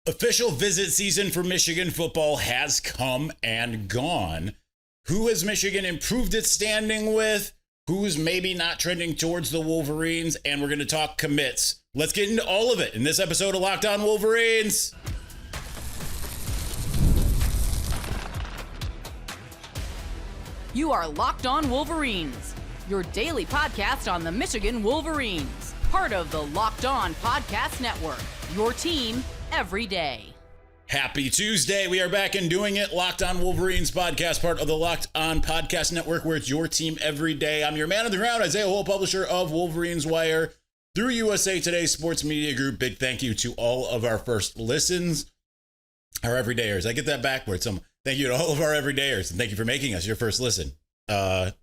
Official visit season for Michigan football has come and gone. Who has Michigan improved its standing with? Who's maybe not trending towards the Wolverines? And we're going to talk commits. Let's get into all of it in this episode of Locked On Wolverines. You are Locked On Wolverines, your daily podcast on the Michigan Wolverines, part of the Locked On Podcast Network, your team every day. Happy Tuesday. We are back and doing it. Locked On Wolverines podcast, part of the Locked On Podcast Network, where it's your team every day. I'm your man on the ground, Isaiah Hole, publisher of Wolverines Wire through USA Today Sports Media Group. Big thank you to all of our first listens, our everydayers. I get that backwards. Thank you to all of our everydayers, and thank you for making us your first listen. I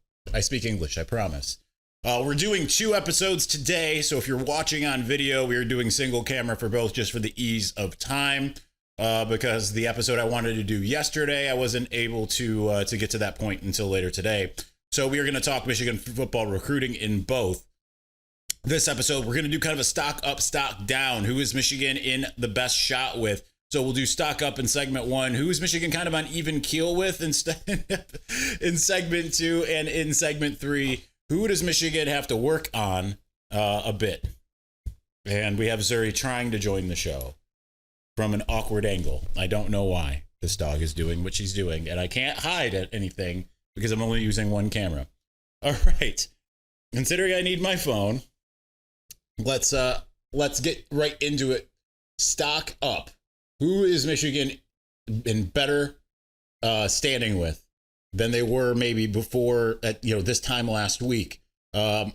speak English, I promise. We're doing 2 episodes today, so if you're watching on video, we are doing single camera for both just for the ease of time. Because the episode I wanted to do yesterday, I wasn't able to get to that point until later today. So we are going to talk Michigan football recruiting in both. This episode, we're going to do kind of a stock up, stock down. Who is Michigan in the best shot with? So we'll do stock up in segment 1. Who is Michigan kind of on even keel with in segment 2? And in segment 3, who does Michigan have to work on a bit? And we have Zuri trying to join the show from an awkward angle. I don't know why this dog is doing what she's doing, and I can't hide at anything because I'm only using one camera. All right. Considering I need my phone, let's get right into it. Stock up. Who is Michigan in better standing with than they were maybe before at this time last week? A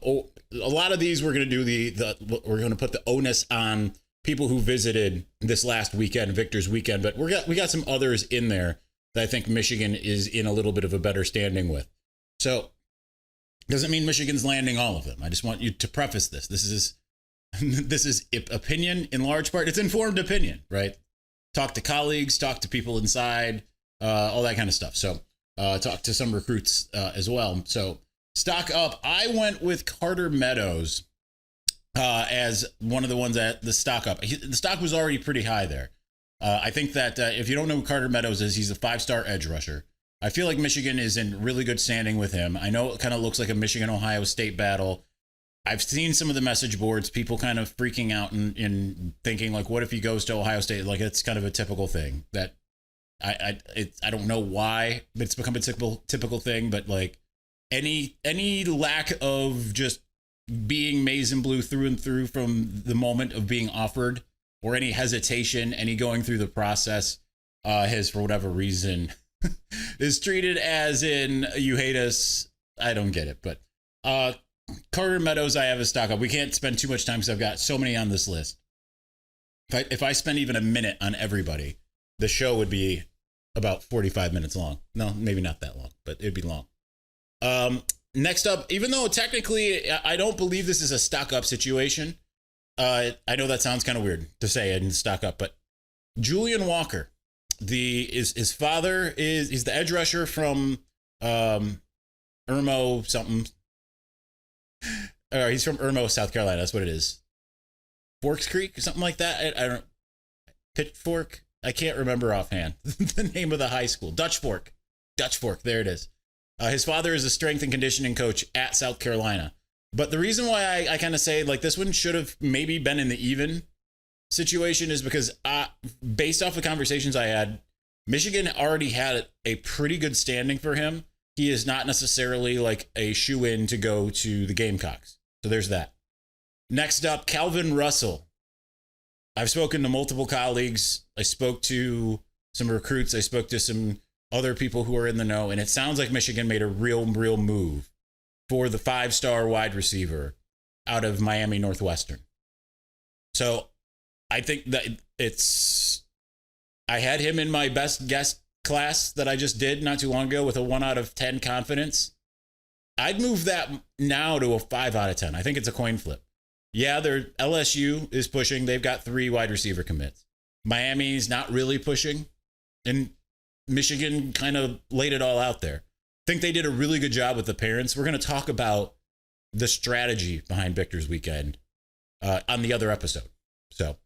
lot of these we're going to do we're going to put the onus on people who visited this last weekend, Victor's weekend, but we got some others in there that I think Michigan is in a little bit of a better standing with. So doesn't mean Michigan's landing all of them. I just want you to preface this. This is opinion in large part. It's informed opinion, right? Talk to colleagues, talk to people inside, all that kind of stuff. So talk to some recruits as well. So stock up. I went with Carter Meadows as one of the ones at the stock up. The stock was already pretty high there. I think that if you don't know who Carter Meadows is, he's a 5-star edge rusher. I feel like Michigan is in really good standing with him. I know it kind of looks like a Michigan-Ohio State battle. I've seen some of the message boards, people kind of freaking out and thinking like, what if he goes to Ohio State? Like, it's kind of a typical thing that I don't know why, but it's become a typical thing. But like any lack of just being maize and blue through and through from the moment of being offered, or any hesitation, any going through the process, has for whatever reason is treated as in you hate us. I don't get it, but Carter Meadows, I have a stock up. We can't spend too much time because I've got so many on this list. If I spend even a minute on everybody, the show would be about 45 minutes long. No, maybe not that long, but it'd be long. Next up, even though technically I don't believe this is a stock up situation, I know that sounds kind of weird to say in stock up, but Julian Walker, his father he's the edge rusher from Irmo something. He's from Irmo, South Carolina. That's what it is. Forks Creek or something like that. I don't. Pitchfork. I can't remember offhand the name of the high school. Dutch Fork. There it is. His father is a strength and conditioning coach at South Carolina. But the reason why I kind of say like this one should have maybe been in the even situation is because based off the conversations I had, Michigan already had a pretty good standing for him. He is not necessarily like a shoe-in to go to the Gamecocks. So there's that. Next up, Calvin Russell. I've spoken to multiple colleagues. I spoke to some recruits. I spoke to some other people who are in the know, and it sounds like Michigan made a real move for the 5-star wide receiver out of Miami Northwestern. So I think that I had him in my best guess class that I just did not too long ago with a 1 out of 10 confidence. I'd move that now to a 5 out of 10. I think it's a coin flip. Yeah, their LSU is pushing. They've got 3 wide receiver commits. Miami's not really pushing, and Michigan kind of laid it all out there. I think they did a really good job with the parents. We're going to talk about the strategy behind Victor's weekend on the other episode. So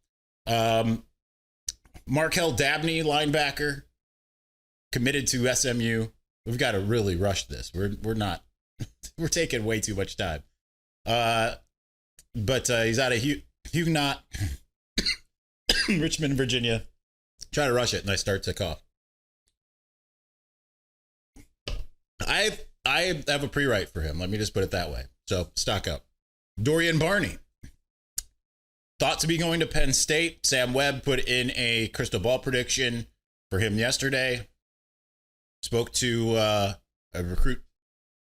Markel Dabney, linebacker, committed to SMU. We've got to really rush this. We're not. We're taking way too much time. But he's out of Huguenot, Richmond, Virginia. Try to rush it, and I start to cough. I have a pre-write for him. Let me just put it that way. So stock up. Dorian Barney, thought to be going to Penn State. Sam Webb put in a crystal ball prediction for him yesterday. Spoke to a recruit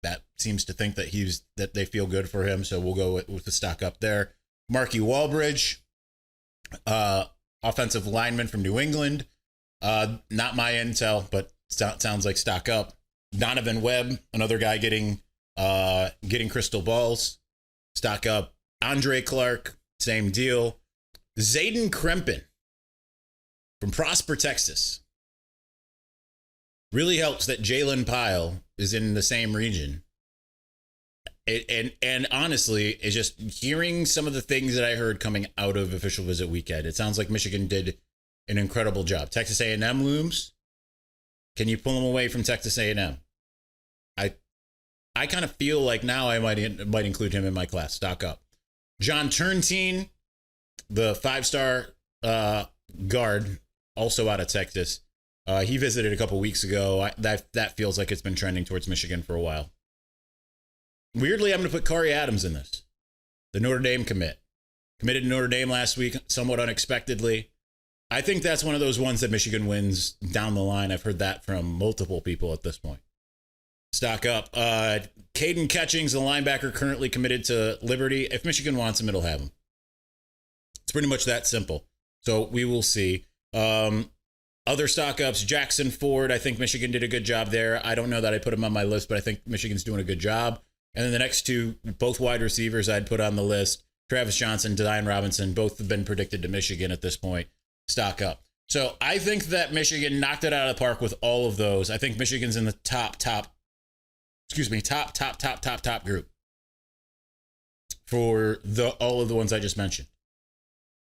that seems to think that they feel good for him. So we'll go with the stock up there. Marky Walbridge, offensive lineman from New England. Not my intel, but sounds like stock up. Donovan Webb, another guy getting crystal balls. Stock up. Andre Clark, same deal. Zayden Krempin from Prosper, Texas. Really helps that Jalen Pyle is in the same region. And honestly, it's just hearing some of the things that I heard coming out of official visit weekend. It sounds like Michigan did an incredible job. Texas A&M looms. Can you pull them away from Texas A&M? I kind of feel like now I might include him in my class. Stock up. John Turntine, the 5-star guard, also out of Texas. He visited a couple weeks ago. That feels like it's been trending towards Michigan for a while. Weirdly, I'm going to put Kari Adams in this. The Notre Dame committed to Notre Dame last week, somewhat unexpectedly. I think that's one of those ones that Michigan wins down the line. I've heard that from multiple people at this point. Stock up. Caden Catchings, the linebacker, currently committed to Liberty. If Michigan wants him, it'll have him. It's pretty much that simple. So we will see. Other stock ups, Jackson Ford. I think Michigan did a good job there. I don't know that I put him on my list, but I think Michigan's doing a good job. And then the next two, both wide receivers I'd put on the list, Travis Johnson, Dion Robinson, both have been predicted to Michigan at this point. Stock up. So I think that Michigan knocked it out of the park with all of those. I think Michigan's in the top group for all of the ones I just mentioned.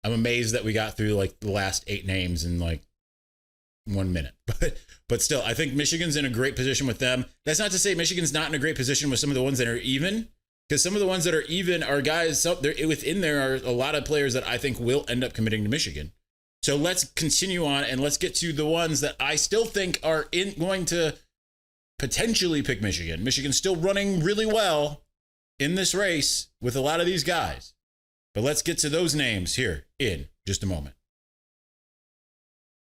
I'm amazed that we got through like the last 8 names in like 1 minute, but still, I think Michigan's in a great position with them. That's not to say Michigan's not in a great position with some of the ones that are even, because some of the ones that are even are guys. Within there are a lot of players that I think will end up committing to Michigan. So let's continue on and let's get to the ones that I still think are going to potentially pick Michigan. Michigan's still running really well in this race with a lot of these guys. But let's get to those names here in just a moment.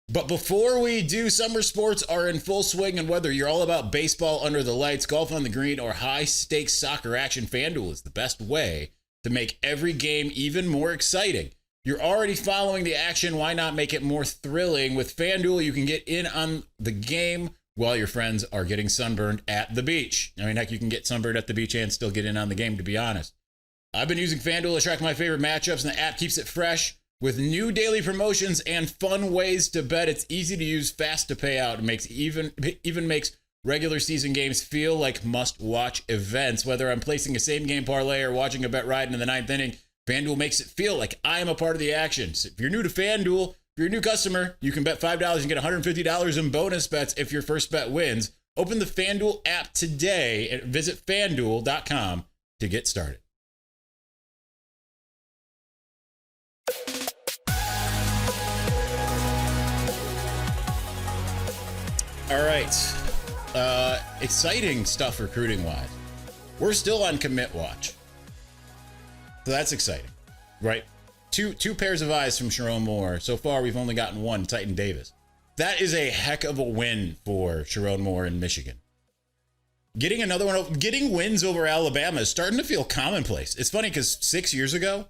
But before we do, summer sports are in full swing, and whether you're all about baseball under the lights, golf on the green, or high-stakes soccer action, FanDuel is the best way to make every game even more exciting. You're already following the action. Why not make it more thrilling? With FanDuel, you can get in on the game while your friends are getting sunburned at the beach. I mean, heck, you can get sunburned at the beach and still get in on the game, to be honest. I've been using FanDuel to track my favorite matchups, and the app keeps it fresh. With new daily promotions and fun ways to bet, it's easy to use, fast to pay out. It even makes regular season games feel like must-watch events. Whether I'm placing a same-game parlay or watching a bet ride in the 9th inning, FanDuel makes it feel like I am a part of the action. So if you're new to FanDuel, if you're a new customer, you can bet $5 and get $150 in bonus bets if your first bet wins. Open the FanDuel app today and visit FanDuel.com to get started. All right. Exciting stuff recruiting-wise. We're still on commit watch. So that's exciting, right? Two pairs of eyes from Sharon Moore. So far, we've only gotten one, Titan Davis. That is a heck of a win for Sharon Moore in Michigan. Getting another one, getting wins over Alabama is starting to feel commonplace. It's funny because 6 years ago,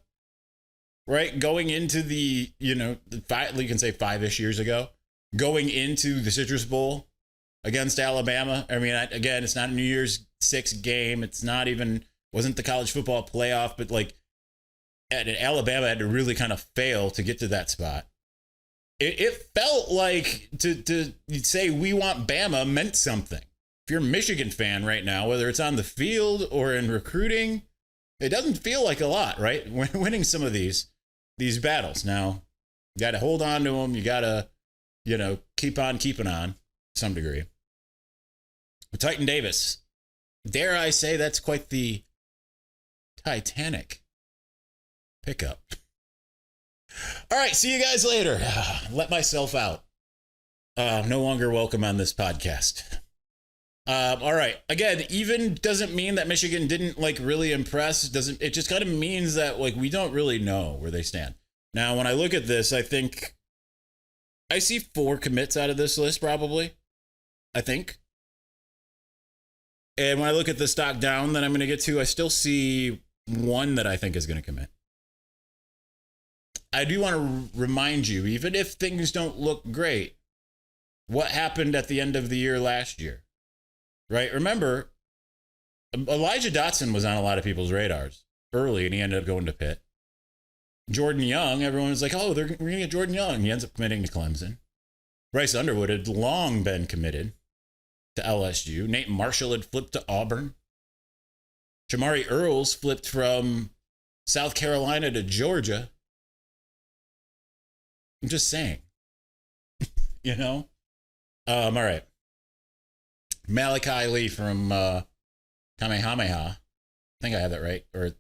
right, going into the, you can say 5-ish years ago, going into the Citrus Bowl against Alabama. I mean, again, it's not a New Year's 6 game. It's not even, wasn't the college football playoff, but like Alabama had to really kind of fail to get to that spot. It felt like to say we want Bama meant something. If you're a Michigan fan right now, whether it's on the field or in recruiting, it doesn't feel like a lot, right? Winning some of these battles. Now, You got to hold on to him. You got to, keep on keeping on to some degree. Titan Davis. Dare I say that's quite the Titanic pickup. All right, see you guys later. Let myself out. No longer welcome on this podcast. All right. Again, even doesn't mean that Michigan didn't really impress. It just kind of means that we don't really know where they stand. Now, when I look at this, I think I see 4 commits out of this list, probably. I think. And when I look at the stock down that I'm going to get to, I still see 1 that I think is going to commit. I do want to remind you, even if things don't look great, what happened at the end of the year last year, right? Remember, Elijah Dotson was on a lot of people's radars early, and he ended up going to Pitt. Jordan Young, everyone was like, oh, we're going to get Jordan Young. He ends up committing to Clemson. Bryce Underwood had long been committed to LSU. Nate Marshall had flipped to Auburn. Jamari Earls flipped from South Carolina to Georgia. I'm just saying. All right. Malachi Lee from Kamehameha. I think I have that right. Or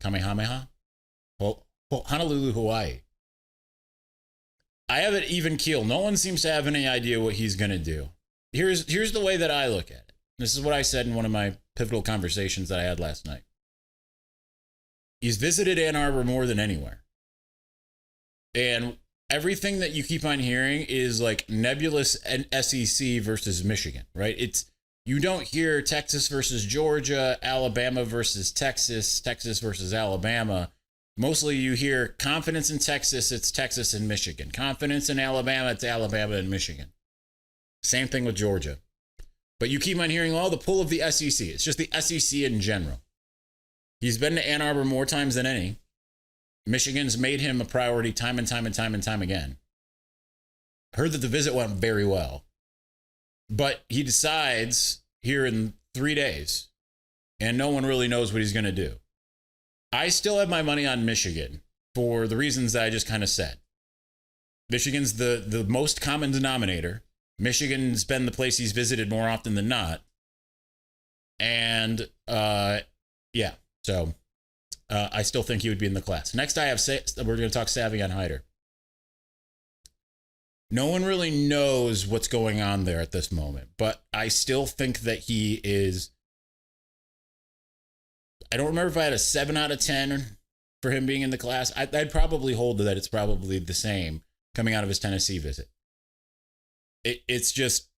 Kamehameha? Well, Honolulu, Hawaii. I have it even keel. No one seems to have any idea what he's going to do. Here's the way that I look at it. This is what I said in one of my pivotal conversations that I had last night. He's visited Ann Arbor more than anywhere. And everything that you keep on hearing is nebulous and SEC versus Michigan, right? You don't hear Texas versus Georgia, Alabama versus Texas, Texas versus Alabama. Mostly you hear confidence in Texas, it's Texas and Michigan. Confidence in Alabama, it's Alabama and Michigan. Same thing with Georgia. But you keep on hearing, the pull of the SEC. It's just the SEC in general. He's been to Ann Arbor more times than any. Michigan's made him a priority time and time and time and time again. Heard that the visit went very well. But he decides here in 3 days, and no one really knows what he's going to do. I still have my money on Michigan for the reasons that I just kind of said. Michigan's the most common denominator. Michigan's been the place he's visited more often than not. And, so I still think he would be in the class. Next, we're going to talk Savion Hyder. No one really knows what's going on there at this moment, but I still think that he is. I don't remember if I had a 7 out of 10 for him being in the class. I'd probably hold to that. It's probably the same coming out of his Tennessee visit. It's just,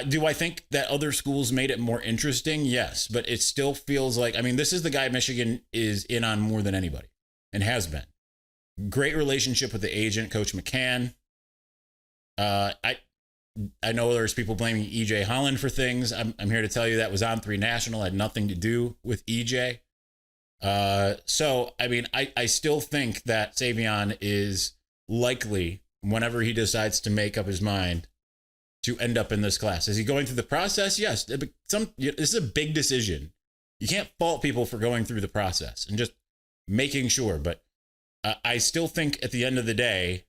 do I think that other schools made it more interesting? Yes, but it still feels this is the guy Michigan is in on more than anybody and has been. Great relationship with the agent, Coach McCann. I know there's people blaming EJ Holland for things. I'm here to tell you that was on 3 National, had nothing to do with EJ. I still think that Savion is likely, whenever he decides to make up his mind, to end up in this class. Is he going through the process? Yes. This is a big decision. You can't fault people for going through the process and just making sure. But I still think at the end of the day,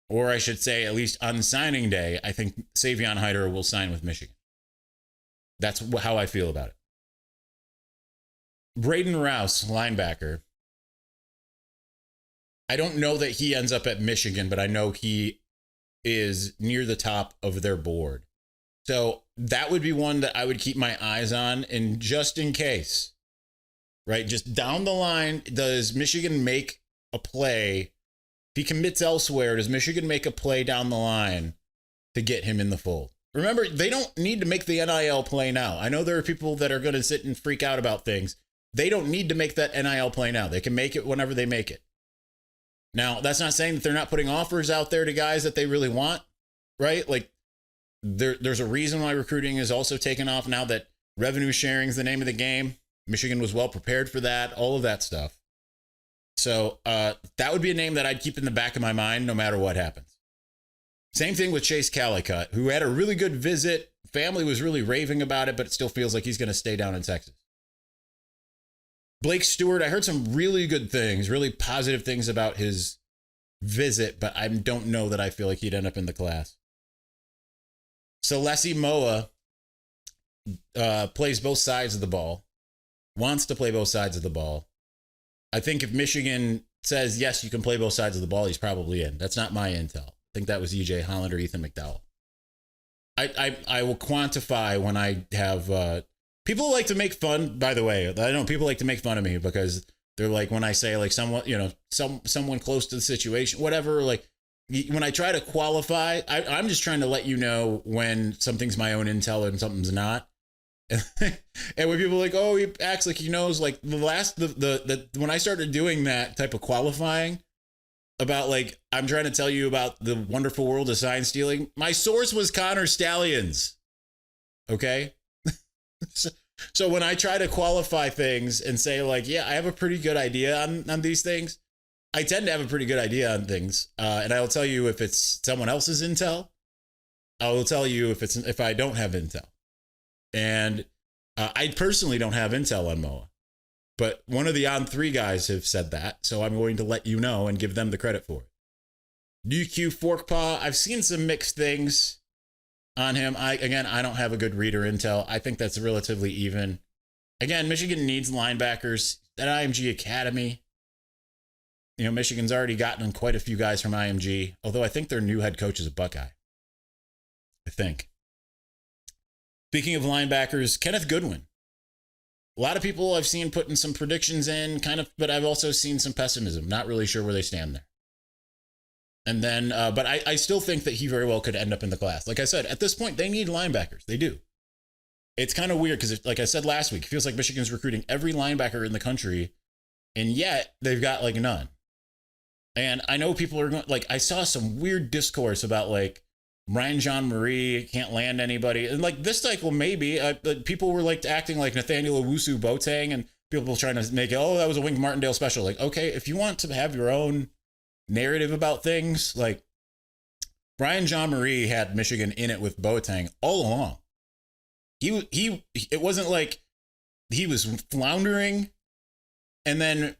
or I should say at least on signing day, I think Savion Hyder will sign with Michigan. That's how I feel about it. Braden Rouse, linebacker. I don't know that he ends up at Michigan, but I know he is near the top of their board. So that would be one that I would keep my eyes on. And just in case, right, just down the line, does Michigan make a play? If he commits elsewhere, does Michigan make a play down the line to get him in the fold? Remember, they don't need to make the NIL play now. I know there are people that are going to sit and freak out about things. They don't need to make that NIL play now. They can make it whenever they make it. Now, that's not saying that they're not putting offers out there to guys that they really want, right? There's a reason why recruiting is also taken off now that revenue sharing is the name of the game. Michigan was well prepared for that, all of that stuff. So that would be a name that I'd keep in the back of my mind no matter what happens. Same thing with Chase Calicut, who had a really good visit. Family was really raving about it, but it still feels like he's going to stay down in Texas. Blake Stewart, I heard some really good things, really positive things about his visit, but I don't know that I feel like he'd end up in the class. So Leslie Moa plays both sides of the ball, wants to play both sides of the ball. I think if Michigan says, yes, you can play both sides of the ball, he's probably in. That's not my intel. I think that was EJ Holland or Ethan McDowell. I will quantify when I have people like to make fun. By the way, I know people like to make fun of me because they're like, when I say like someone, someone close to the situation, whatever, like when I try to qualify, I'm just trying to let you know when something's my own intel and something's not. And when people are like, oh, he acts like he knows, like when I started doing that type of qualifying about like, I'm trying to tell you about the wonderful world of sign stealing, my source was Connor Stallions. Okay. So when I try to qualify things and say like, yeah, I have a pretty good idea on these things, I tend to have a pretty good idea on things. And I will tell you if it's someone else's intel. I will tell you if I don't have intel. And I personally don't have intel on Moa. But one of the On3 guys have said that. So I'm going to let you know and give them the credit for it. DQ Forkpaw, I've seen some mixed things on him. I don't have a good reader intel. I think that's relatively even. Again, Michigan needs linebackers. At IMG Academy, Michigan's already gotten quite a few guys from IMG, although I think their new head coach is a Buckeye. I think. Speaking of linebackers, Kenneth Goodwin. A lot of people I've seen putting some predictions in, but I've also seen some pessimism. Not really sure where they stand there. And then, but I still think that he very well could end up in the class. Like I said, at this point, they need linebackers. They do. It's kind of weird because, like I said last week, it feels like Michigan's recruiting every linebacker in the country, and yet they've got like none. And I know people are going, like, I saw some weird discourse about like Ryan Jean Marie can't land anybody. And like this cycle, maybe people were like acting like Nathaniel Owusu Boateng, and people were trying to make it, oh, that was a Wink Martindale special. Like, okay, if you want to have your own narrative about things, like Ryan Jean Marie had Michigan in it with Boateng all along. It wasn't like he was floundering and then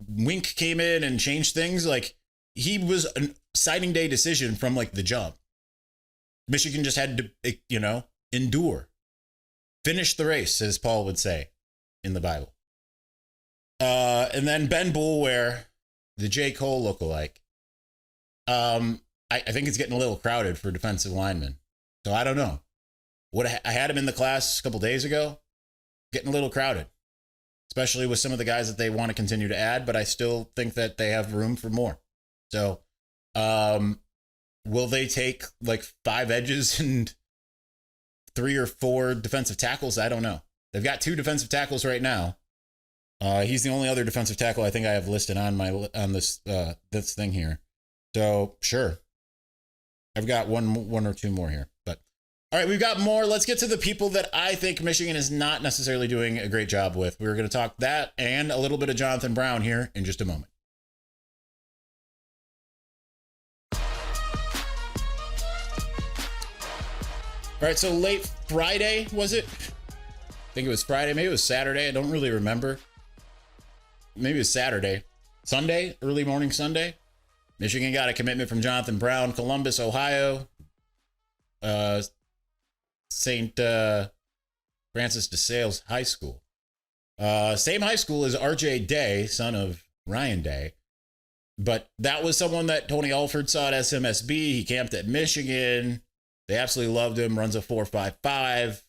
Wink came in and changed things. Like he was a signing day decision from like the jump. Michigan just had to, endure, finish the race, as Paul would say in the Bible. And then Ben Boulware, the J. Cole lookalike. I think it's getting a little crowded for defensive linemen. So I don't know. I had him in the class a couple days ago. Getting a little crowded, especially with some of the guys that they want to continue to add. But I still think that they have room for more. So will they take like 5 edges and 3 or 4 defensive tackles? I don't know. They've got 2 defensive tackles right now. He's the only other defensive tackle I think I have listed on this thing here. So sure, I've got one or 2 more here. But all right, we've got more. Let's get to the people that I think Michigan is not necessarily doing a great job with. We're going to talk that and a little bit of Jonathan Brown here in just a moment. All right, so late Friday, was it? I think it was Friday. Maybe it was Saturday. I don't really remember. Maybe it was Saturday. Sunday, early morning Sunday. Michigan got a commitment from Jonathan Brown, Columbus, Ohio. St. Francis de Sales High School. Same high school as RJ Day, son of Ryan Day. But that was someone that Tony Alford saw at SMSB. He camped at Michigan. They absolutely loved him. Runs a 4.55.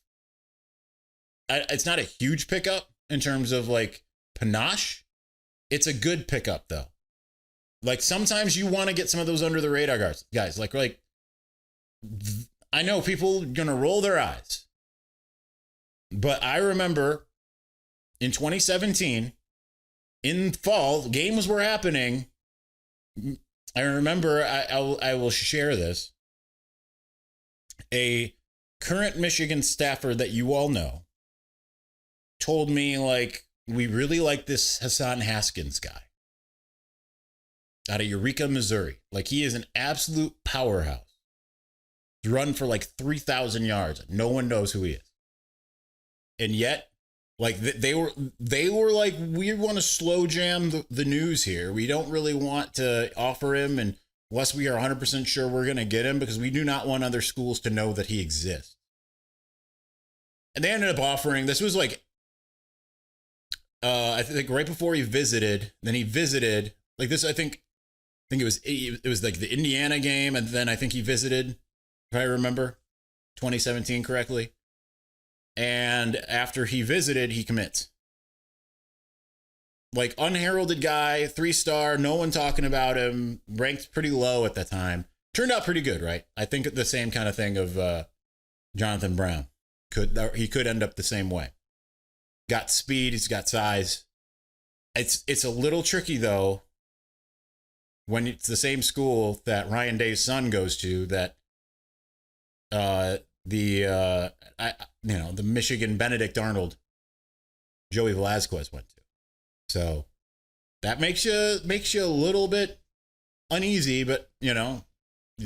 It's not a huge pickup in terms of like panache. It's a good pickup though. Like sometimes you want to get some of those under the radar guys. Like I know people are gonna roll their eyes, but I remember in 2017, in fall, games were happening. I remember I will share this. A current Michigan staffer that you all know told me, like, we really like this Hassan Haskins guy out of Eureka, Missouri. Like, he is an absolute powerhouse. He's run for like 3,000 yards. No one knows who he is. And yet, like, they were like, we want to slow jam the news here. We don't really want to offer him. And unless we are 100% sure we're going to get him, because we do not want other schools to know that he exists. And they ended up offering, this was like, I think right before he visited, then he visited, like this, I think it was like the Indiana game, and then I think he visited, if I remember 2017 correctly. And after he visited, he commits. Like, unheralded guy, 3-star, no one talking about him, ranked pretty low at the time. Turned out pretty good, right? I think the same kind of thing of Jonathan Brown. He could end up the same way. Got speed, he's got size. It's a little tricky, though, when it's the same school that Ryan Day's son goes to, that the Michigan Benedict Arnold, Joey Velazquez went to. So that makes you a little bit uneasy, but, you know,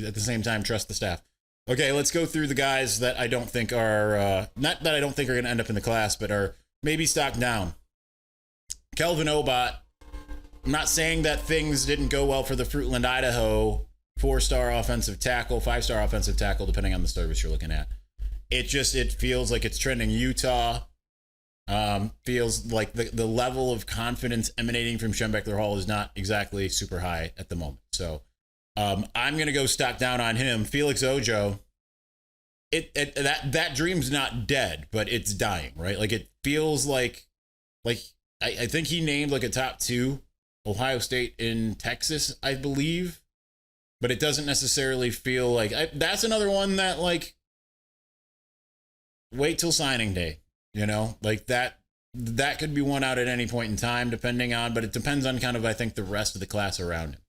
at the same time, trust the staff. Okay, let's go through the guys that I don't think are, not that I don't think are going to end up in the class, but are maybe stocked down. Kelvin Obot. I'm not saying that things didn't go well for the Fruitland, Idaho 4-star offensive tackle, 5-star offensive tackle, depending on the service you're looking at. It feels like it's trending Utah. Feels like the level of confidence emanating from Schembechler Hall is not exactly super high at the moment. So I'm going to go stock down on him. Felix Ojo, that dream's not dead, but it's dying, right? Like, it feels like I think he named like a top 2 Ohio State in Texas, I believe, but it doesn't necessarily feel like that's another one that, like, wait till signing day, you know, like that could be one out at any point in time, depending on, but it depends on kind of, I think, the rest of the class around him.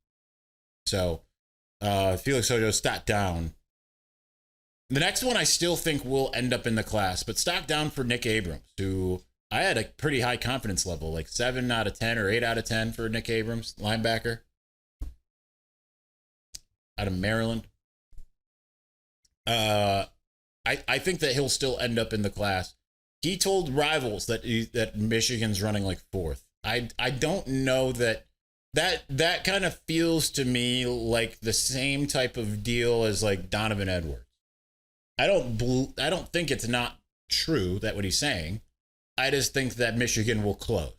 So Felix Ojo stock down. The next one I still think will end up in the class, but stock down for Nick Abrams, who I had a pretty high confidence level, like 7 out of 10 or 8 out of 10 for Nick Abrams, linebacker out of Maryland. I think that he'll still end up in the class. He told Rivals that Michigan's running like 4th. I don't know that kind of feels to me like the same type of deal as like Donovan Edwards. I don't think it's not true that what he's saying. I just think that Michigan will close.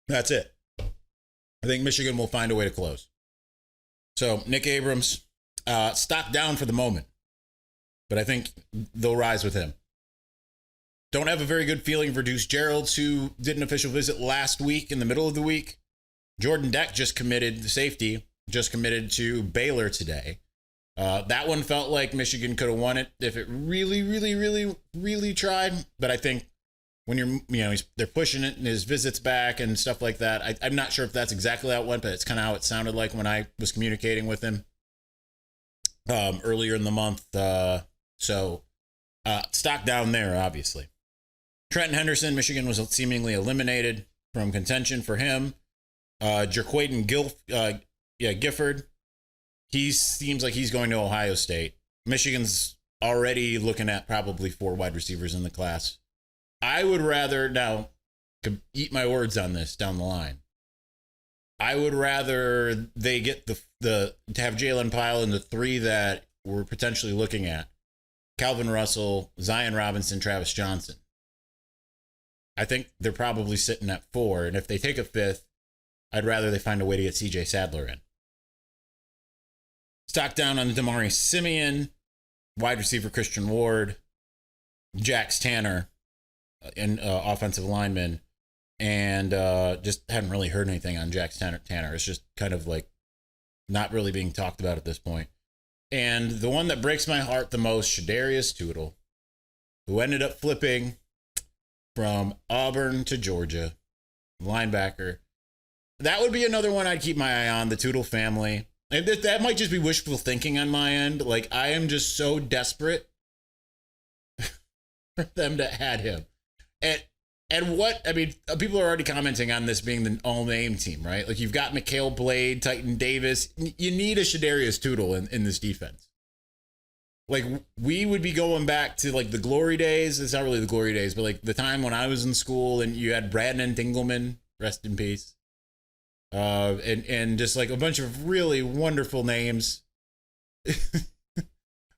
That's it. I think Michigan will find a way to close. So Nick Abrams, stock down for the moment, but I think they'll rise with him. Don't have a very good feeling for Deuce Geralds, who did an official visit last week in the middle of the week. Jordan Deck just committed to Baylor today. That one felt like Michigan could have won it if it really, really, really, really tried. But I think when they're pushing it and his visits back and stuff like that. I'm not sure if that's exactly how it went, but it's kind of how it sounded like when I was communicating with him earlier in the month. So stock down there, obviously. Trenton Henderson, Michigan was seemingly eliminated from contention for him. Jerquaden Gifford, he seems like he's going to Ohio State. Michigan's already looking at probably 4 wide receivers in the class. I would rather, now, eat my words on this down the line. I would rather they get to have Jalen Pyle and the 3 that we're potentially looking at. Calvin Russell, Zion Robinson, Travis Johnson. I think they're probably sitting at 4, and if they take a 5th, I'd rather they find a way to get CJ Sadler in. Stock down on Damari Simeon, wide receiver Christian Ward, Jax Tanner, and offensive lineman, and just haven't really heard anything on Jax Tanner. It's just kind of like not really being talked about at this point. And the one that breaks my heart the most, Shadarius Tootle, who ended up flipping from Auburn to Georgia, linebacker. That would be another one I'd keep my eye on, the Tootle family. And that might just be wishful thinking on my end. Like, I am just so desperate for them to add him. And what, I mean, people are already commenting on this being the all-name team, right? Like, you've got Mikhail Blade, Titan Davis. You need a Shadarius Tootle in this defense. Like, we would be going back to, like, the glory days. It's not really the glory days, but, like, the time when I was in school and you had Brandon Dingleman, rest in peace. and just like a bunch of really wonderful names.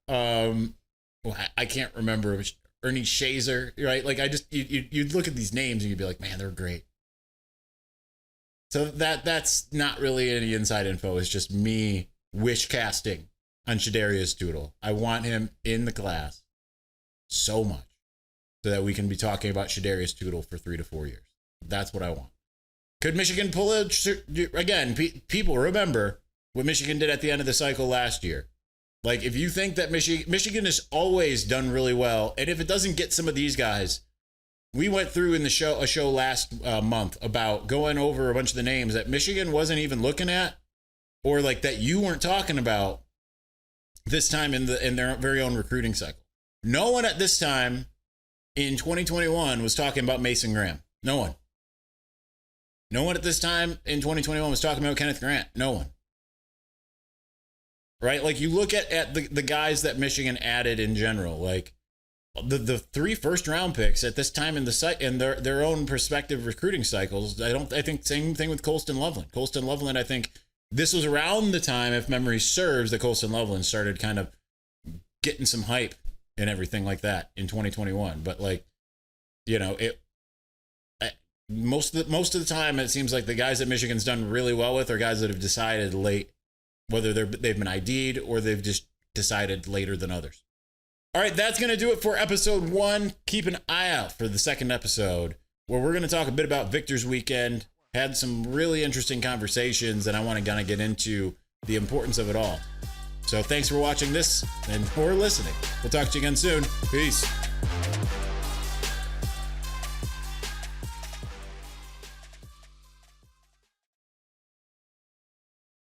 I can't remember. Ernie Shazer, right? Like you'd look at these names and you'd be like, man, they're great. So that's not really any inside info. It's just me wish casting on Shadarius Tootle. I want him in the class so much so that we can be talking about Shadarius Tootle for 3 to 4 years. That's what I want. Could Michigan pull it again? People remember what Michigan did at the end of the cycle last year. Like, if you think that Michigan has always done really well, and if it doesn't get some of these guys, we went through in a show last month about going over a bunch of the names that Michigan wasn't even looking at, or like that you weren't talking about this time in their very own recruiting cycle. No one at this time in 2021 was talking about Mason Graham. No one. No one at this time in 2021 was talking about Kenneth Grant. No one. Right? Like, you look at the guys that Michigan added in general, like the 3 first-round picks at this time in their own prospective recruiting cycles. I think same thing with Colston Loveland. Colston Loveland, I think this was around the time, if memory serves, that Colston Loveland started kind of getting some hype and everything like that in 2021. But like, you know, most of the time, it seems like the guys that Michigan's done really well with are guys that have decided late, whether they've been ID'd or they've just decided later than others. All right, that's going to do it for episode 1. Keep an eye out for the second episode, where we're going to talk a bit about Victor's Weekend. Had some really interesting conversations, and I want to kind of get into the importance of it all. So thanks for watching this and for listening. We'll talk to you again soon. Peace.